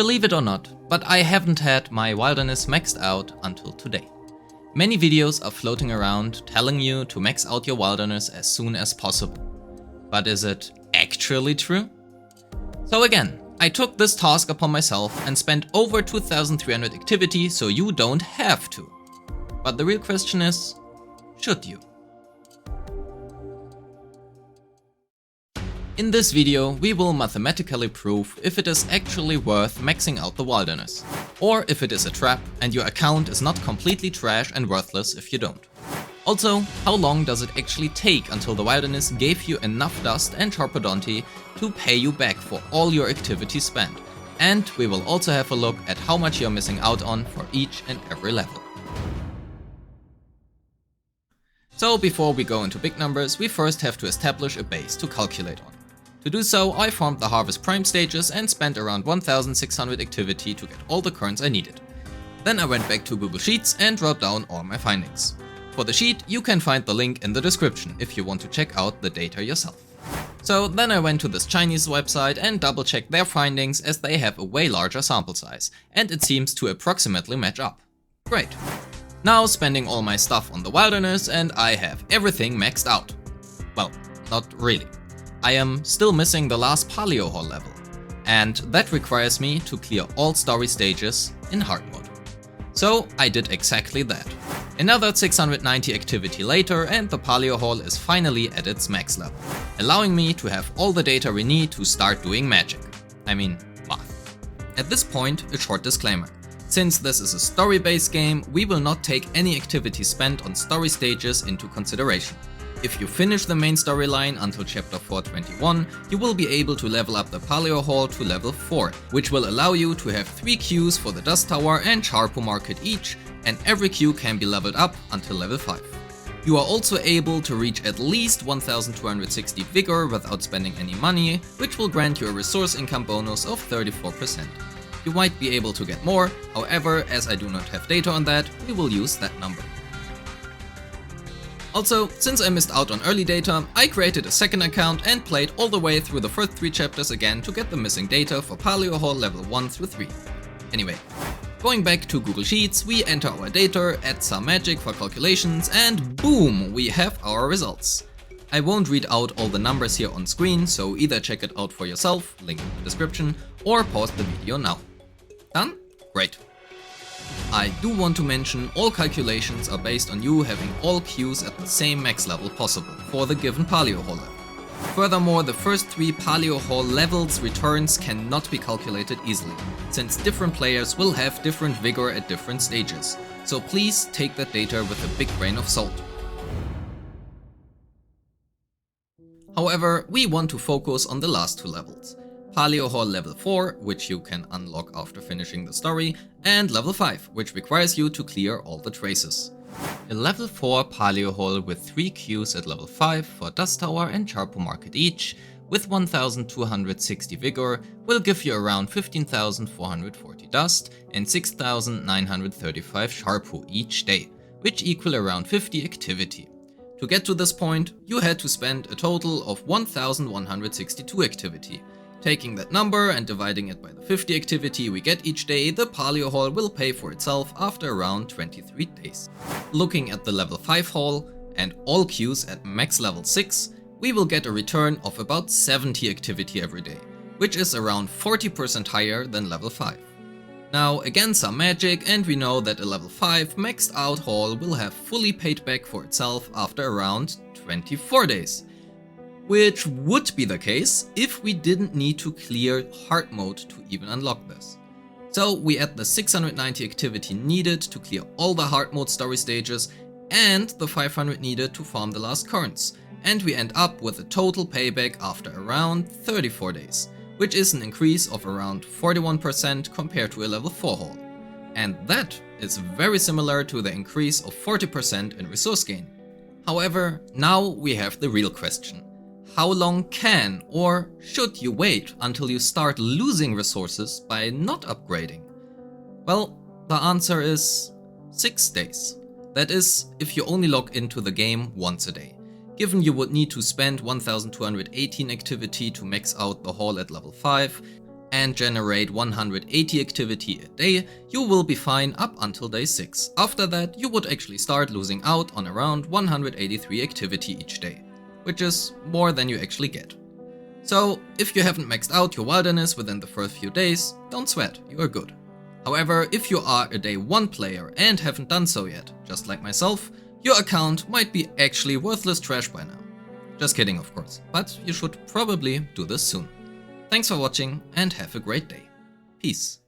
Believe it or not, but I haven't had my wilderness maxed out until today. Many videos are floating around telling you to max out your wilderness as soon as possible. But is it actually true? So again, I took this task upon myself and spent over 2300 activity so you don't have to. But the real question is, should you? In this video, we will mathematically prove if it is actually worth maxing out the wilderness, or if it is a trap and your account is not completely trash and worthless if you don't. Also, how long does it actually take until the wilderness gave you enough dust and charpodonty to pay you back for all your activity spent, and we will also have a look at how much you're missing out on for each and every level. So before we go into big numbers, we first have to establish a base to calculate on. To do so, I formed the Harvest Prime stages and spent around 1600 activity to get all the currents I needed. Then I went back to Google Sheets and wrote down all my findings. For the sheet, you can find the link in the description if you want to check out the data yourself. So then I went to this Chinese website and double checked their findings as they have a way larger sample size, and it seems to approximately match up. Great. Now spending all my stuff on the wilderness and I have everything maxed out. Well, not really. I am still missing the last Paleo Hall level, and that requires me to clear all story stages in hard mode. So I did exactly that. Another 690 activity later and the Paleo Hall is finally at its max level, allowing me to have all the data we need to start doing magic. I mean, math. At this point, a short disclaimer. Since this is a story-based game, we will not take any activity spent on story stages into consideration. If you finish the main storyline until chapter 421, you will be able to level up the Paleo Hall to level 4, which will allow you to have 3 queues for the Dust Tower and Charpo Market each, and every queue can be leveled up until level 5. You are also able to reach at least 1260 Vigor without spending any money, which will grant you a resource income bonus of 34%. You might be able to get more, however, as I do not have data on that, we will use that number. Also, since I missed out on early data, I created a second account and played all the way through the first 3 chapters again to get the missing data for Paleo Hall level 1 through 3. Anyway, going back to Google Sheets, we enter our data, add some magic for calculations, and boom, we have our results. I won't read out all the numbers here on screen, so either check it out for yourself, link in the description, or pause the video now. Done? Great. I do want to mention all calculations are based on you having all queues at the same max level possible for the given Paleo Hall level. Furthermore, the first 3 Paleo Hall levels returns cannot be calculated easily, since different players will have different vigor at different stages, so please take that data with a big grain of salt. However, we want to focus on the last 2 levels. Paleo Hall level 4, which you can unlock after finishing the story, and level 5, which requires you to clear all the traces. A level 4 Paleo Hall with 3 queues at level 5 for Dust Tower and Charpo Market each, with 1260 Vigor, will give you around 15,440 Dust and 6,935 Charpo each day, which equal around 50 activity. To get to this point, you had to spend a total of 1162 activity. Taking that number and dividing it by the 50 activity we get each day, the Paleo Hall will pay for itself after around 23 days. Looking at the level 5 hall and all queues at max level 6, we will get a return of about 70 activity every day, which is around 40% higher than level 5. Now again some magic, and we know that a level 5 maxed out hall will have fully paid back for itself after around 24 days. Which would be the case if we didn't need to clear hard mode to even unlock this. So we add the 690 activity needed to clear all the hard mode story stages and the 500 needed to farm the last currents, and we end up with a total payback after around 34 days, which is an increase of around 41% compared to a level 4 haul. And that is very similar to the increase of 40% in resource gain. However, now we have the real question. How long can or should you wait until you start losing resources by not upgrading? Well, the answer is 6 days. That is, if you only log into the game once a day. Given you would need to spend 1218 activity to max out the hall at level 5, and generate 180 activity a day, you will be fine up until day 6. After that, you would actually start losing out on around 183 activity each day, which is more than you actually get. So, if you haven't maxed out your wilderness within the first few days, don't sweat, you are good. However, if you are a day 1 player and haven't done so yet, just like myself, your account might be actually worthless trash by now. Just kidding, of course, but you should probably do this soon. Thanks for watching and have a great day. Peace.